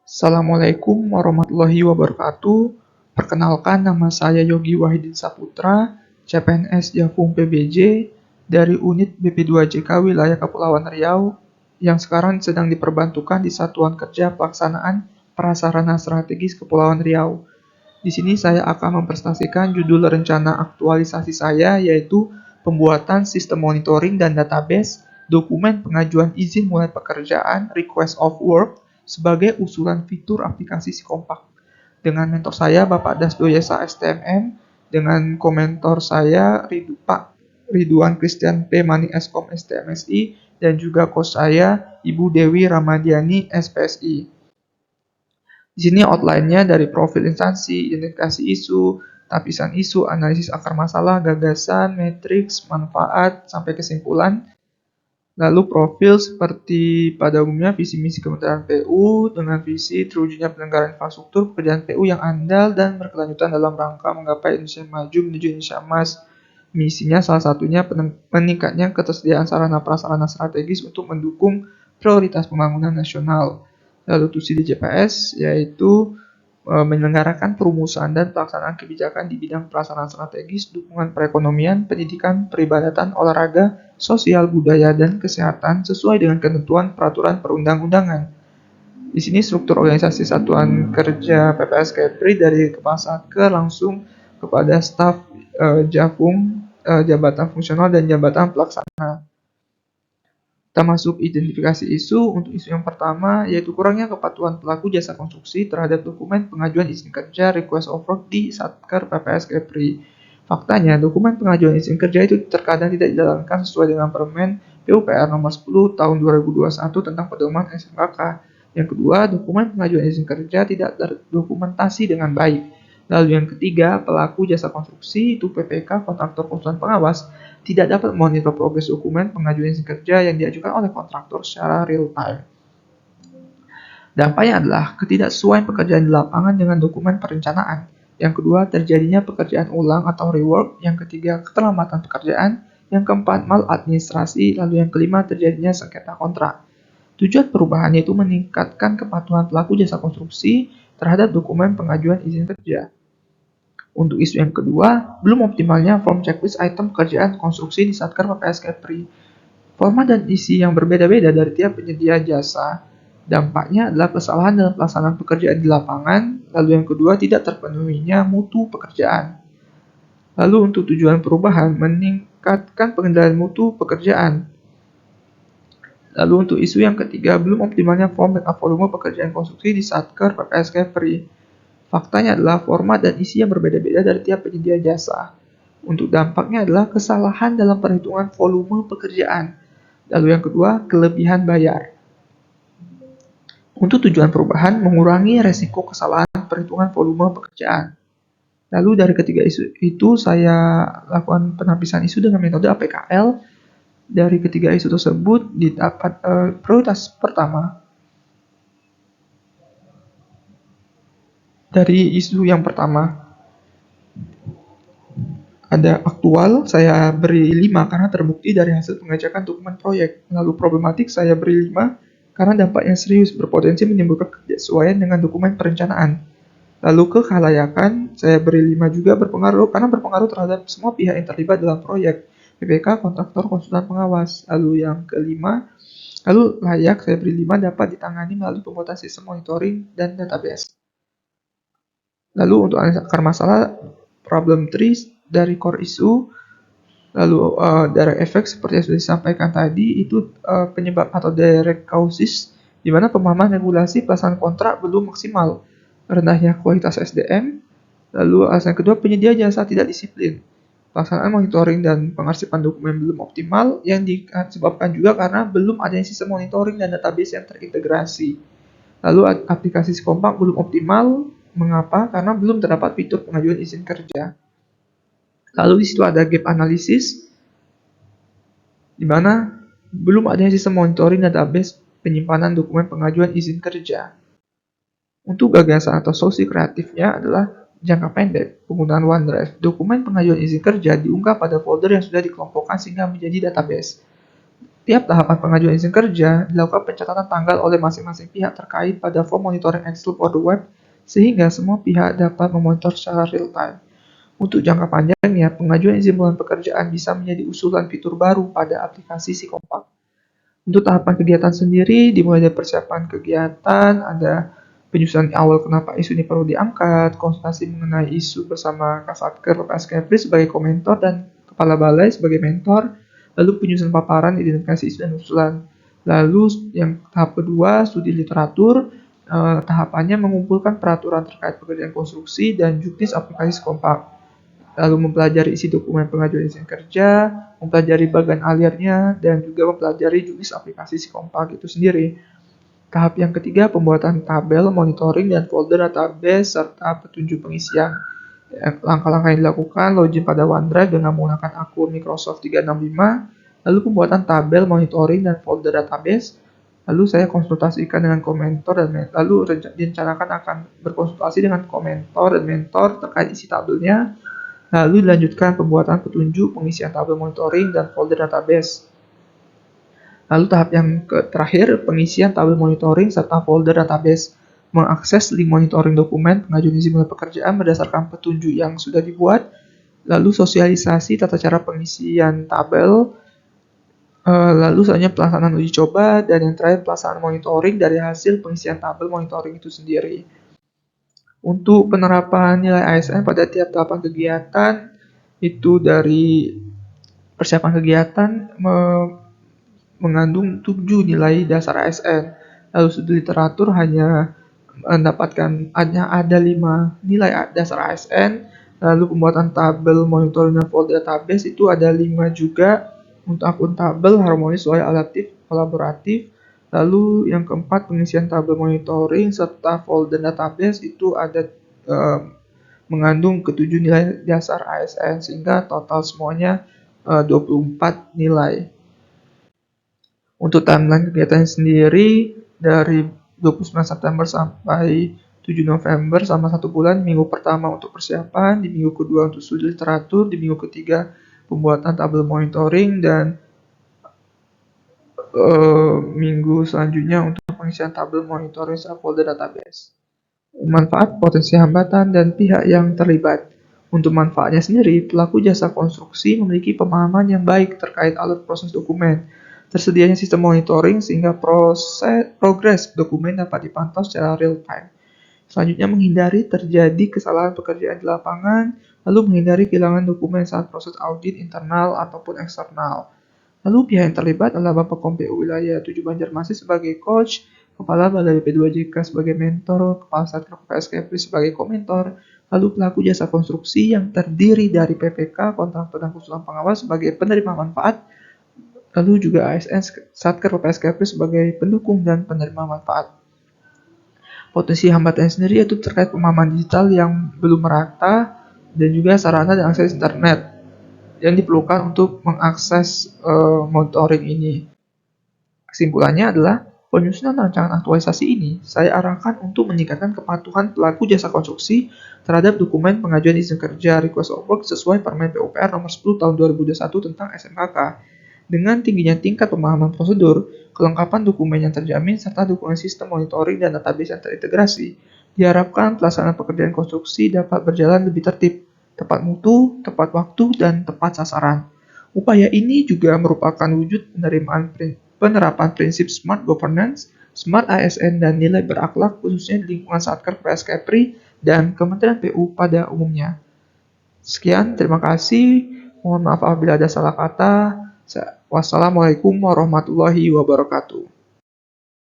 Assalamualaikum warahmatullahi wabarakatuh. Perkenalkan, nama saya Yogi Wahidin Saputra, CPNS Jafung PBJ dari unit BP2JK wilayah Kepulauan Riau yang sekarang sedang diperbantukan di Satuan Kerja Pelaksanaan Prasarana Strategis Kepulauan Riau. Di sini saya akan mempresentasikan judul rencana aktualisasi saya, yaitu pembuatan sistem monitoring dan database dokumen pengajuan izin mulai pekerjaan (request of work) sebagai usulan fitur aplikasi Sikompak. Dengan mentor saya, Bapak Dasdo Yesa STMM, dengan komentor saya, Pak Ridwan Christian P. Mani Eskom STMSI, dan juga kos saya, Ibu Dewi Ramadiani SPSI. Di sini outline-nya dari profil instansi, identifikasi isu, tapisan isu, analisis akar masalah, gagasan, matriks, manfaat, sampai kesimpulan. Lalu profil seperti pada umumnya visi misi Kementerian PU dengan visi terwujudnya penyelenggaraan infrastruktur pekerjaan PU yang andal dan berkelanjutan dalam rangka menggapai Indonesia maju menuju Indonesia emas. Misinya salah satunya meningkatnya ketersediaan sarana prasarana strategis untuk mendukung prioritas pembangunan nasional. Lalu tusi DJPS yaitu menyelenggarakan perumusan dan pelaksanaan kebijakan di bidang prasarana strategis, dukungan perekonomian, pendidikan, peribadatan, olahraga, sosial, budaya, dan kesehatan sesuai dengan ketentuan peraturan perundang-undangan. Di sini struktur organisasi Satuan Kerja PPS Kepri dari Kepala Satker langsung kepada staf Jafung, jabatan fungsional dan jabatan pelaksana. Kita masuk identifikasi isu. Untuk isu yang pertama, yaitu kurangnya kepatuhan pelaku jasa konstruksi terhadap dokumen pengajuan izin kerja request of work di Satker PPS Kepri. Faktanya, dokumen pengajuan izin kerja itu terkadang tidak dijalankan sesuai dengan Permen PUPR nomor 10 tahun 2021 tentang pedoman SMKK. Yang kedua, dokumen pengajuan izin kerja tidak terdokumentasi dengan baik. Lalu yang ketiga, pelaku jasa konstruksi itu PPK, kontraktor konsultan pengawas, tidak dapat memonitor progres dokumen pengajuan izin kerja yang diajukan oleh kontraktor secara real time. Dampaknya adalah ketidaksesuaian pekerjaan di lapangan dengan dokumen perencanaan. Yang kedua, terjadinya pekerjaan ulang atau rework. Yang ketiga, keterlambatan pekerjaan. Yang keempat, maladministrasi. Lalu yang kelima, terjadinya sengketa kontrak. Tujuan perubahan yaitu meningkatkan kepatuhan pelaku jasa konstruksi terhadap dokumen pengajuan izin kerja. Untuk isu yang kedua, belum optimalnya form checklist item pekerjaan konstruksi di Satker PPS Kepri. Format dan isi yang berbeda-beda dari tiap penyedia jasa. Dampaknya adalah kesalahan dalam pelaksanaan pekerjaan di lapangan. Lalu yang kedua, tidak terpenuhinya mutu pekerjaan. Lalu untuk tujuan perubahan, meningkatkan pengendalian mutu pekerjaan. Lalu untuk isu yang ketiga, belum optimalnya form dan volume pekerjaan konstruksi di Satker PPS Kepri. Faktanya adalah format dan isi yang berbeda-beda dari tiap penyedia jasa. Untuk dampaknya adalah kesalahan dalam perhitungan volume pekerjaan. Lalu yang kedua, kelebihan bayar. Untuk tujuan perubahan, mengurangi resiko kesalahan perhitungan volume pekerjaan. Lalu dari ketiga isu itu, saya lakukan penapisan isu dengan metode APKL. Dari ketiga isu tersebut, didapat prioritas pertama. Dari isu yang pertama, ada aktual, saya beri 5 karena terbukti dari hasil pengecekan dokumen proyek. Lalu problematik, saya beri 5 karena dampaknya serius, berpotensi menimbulkan ketidaksesuaian dengan dokumen perencanaan. Lalu kekhalayakan, saya beri 5 juga berpengaruh karena berpengaruh terhadap semua pihak yang terlibat dalam proyek, PPK, kontraktor, konsultan pengawas. Lalu yang kelima, lalu layak, saya beri 5 dapat ditangani melalui pembuatan sistem monitoring dan database. Lalu untuk analisis akar masalah, problem trees dari core issue, lalu direct effect seperti yang sudah disampaikan tadi, itu penyebab atau direct causes, di mana pemahaman regulasi pelaksanaan kontrak belum maksimal, rendahnya kualitas SDM, lalu alasan kedua, penyedia jasa tidak disiplin, pelaksanaan monitoring dan pengarsipan dokumen belum optimal, yang disebabkan juga karena belum adanya sistem monitoring dan database yang terintegrasi. Lalu aplikasi Sikompak belum optimal. Mengapa? Karena belum terdapat fitur pengajuan izin kerja. Lalu di situ ada gap analisis, di mana belum adanya sistem monitoring database penyimpanan dokumen pengajuan izin kerja. Untuk gagasan atau solusi kreatifnya adalah jangka pendek, penggunaan OneDrive. Dokumen pengajuan izin kerja diunggah pada folder yang sudah dikelompokkan sehingga menjadi database. Tiap tahapan pengajuan izin kerja dilakukan pencatatan tanggal oleh masing-masing pihak terkait pada form monitoring Excel for the web, sehingga semua pihak dapat memonitor secara real-time. Untuk jangka panjangnya, pengajuan izin bulan pekerjaan bisa menjadi usulan fitur baru pada aplikasi Sikompak. Untuk tahapan kegiatan sendiri, dimulai dari persiapan kegiatan, ada penyusunan awal kenapa isu ini perlu diangkat, konsultasi mengenai isu bersama Kasatker PSKPRI sebagai komentor dan Kepala Balai sebagai mentor, lalu penyusunan paparan, identifikasi isu dan usulan. Lalu yang tahap kedua, studi literatur, tahapannya mengumpulkan peraturan terkait pekerjaan konstruksi dan juknis aplikasi Kompak. Lalu mempelajari isi dokumen pengajuan izin kerja, mempelajari bagian alirnya, dan juga mempelajari juknis aplikasi Sikompak itu sendiri. Tahap yang ketiga, pembuatan tabel, monitoring, dan folder database, serta petunjuk pengisian. Langkah-langkah yang dilakukan, login pada OneDrive dengan menggunakan akun Microsoft 365, lalu pembuatan tabel, monitoring, dan folder database, lalu saya konsultasikan dengan komentor, dan lalu direncanakan akan berkonsultasi dengan komentor dan mentor terkait isi tabelnya, lalu dilanjutkan pembuatan petunjuk, pengisian tabel monitoring, dan folder database. Lalu tahap yang terakhir, pengisian tabel monitoring serta folder database. Mengakses link monitoring dokumen pengajuan izin mulai pekerjaan berdasarkan petunjuk yang sudah dibuat. Lalu sosialisasi tata cara pengisian tabel. Lalu selanjutnya pelaksanaan uji coba. Dan yang terakhir pelaksanaan monitoring dari hasil pengisian tabel monitoring itu sendiri. Untuk penerapan nilai ASN pada tiap tahapan kegiatan, itu dari persiapan kegiatan mengandung 7 nilai dasar ASN. Lalu studi literatur hanya ada 5 nilai dasar ASN. Lalu pembuatan tabel monitoring dan folder database itu ada 5 juga. Untuk akuntabel, harmonis, loyal, adaptif, kolaboratif. Lalu yang keempat, pengisian tabel monitoring serta folder database itu ada mengandung ketujuh nilai dasar ASN, sehingga total semuanya 24 nilai. Untuk timeline kegiatannya sendiri, dari 29 September sampai 7 November sama 1 bulan. Minggu pertama untuk persiapan, di minggu kedua untuk studi literatur, di minggu ketiga pembuatan tabel monitoring, dan minggu selanjutnya untuk pengisian tabel monitoring serta folder database. Manfaat, potensi hambatan, dan pihak yang terlibat. Untuk manfaatnya sendiri, pelaku jasa konstruksi memiliki pemahaman yang baik terkait alur proses dokumen. Tersedianya sistem monitoring sehingga progres dokumen dapat dipantau secara real time. Selanjutnya, menghindari terjadi kesalahan pekerjaan di lapangan, lalu menghindari kehilangan dokumen saat proses audit internal ataupun eksternal. Lalu pihak yang terlibat adalah Bapak Kompu Wilayah 7 Banjarmasin sebagai coach, Kepala Balai BP2JK sebagai mentor, Kepala Satker PSKPRI sebagai komentor, lalu pelaku jasa konstruksi yang terdiri dari PPK, kontraktor, dan konsultan pengawas sebagai penerima manfaat, lalu juga ASN Satker PSKPRI sebagai pendukung dan penerima manfaat. Potensi hambatan sendiri yaitu terkait pemahaman digital yang belum merata dan juga sarana dan akses internet yang diperlukan untuk mengakses monitoring ini. Kesimpulannya adalah penyusunan rancangan aktualisasi ini saya arahkan untuk meningkatkan kepatuhan pelaku jasa konstruksi terhadap dokumen pengajuan izin kerja request of work sesuai Permen PUPR nomor 10 tahun 2021 tentang SMKK. Dengan tingginya tingkat pemahaman prosedur, kelengkapan dokumen yang terjamin, serta dukungan sistem monitoring dan database yang terintegrasi, diharapkan pelaksanaan pekerjaan konstruksi dapat berjalan lebih tertib, tepat mutu, tepat waktu, dan tepat sasaran. Upaya ini juga merupakan wujud penerapan prinsip smart governance, smart ASN, dan nilai berakhlak khususnya di lingkungan Satker PSKPRI dan Kementerian PU pada umumnya. Sekian, terima kasih. Mohon maaf apabila ada salah kata. Wassalamualaikum warahmatullahi wabarakatuh.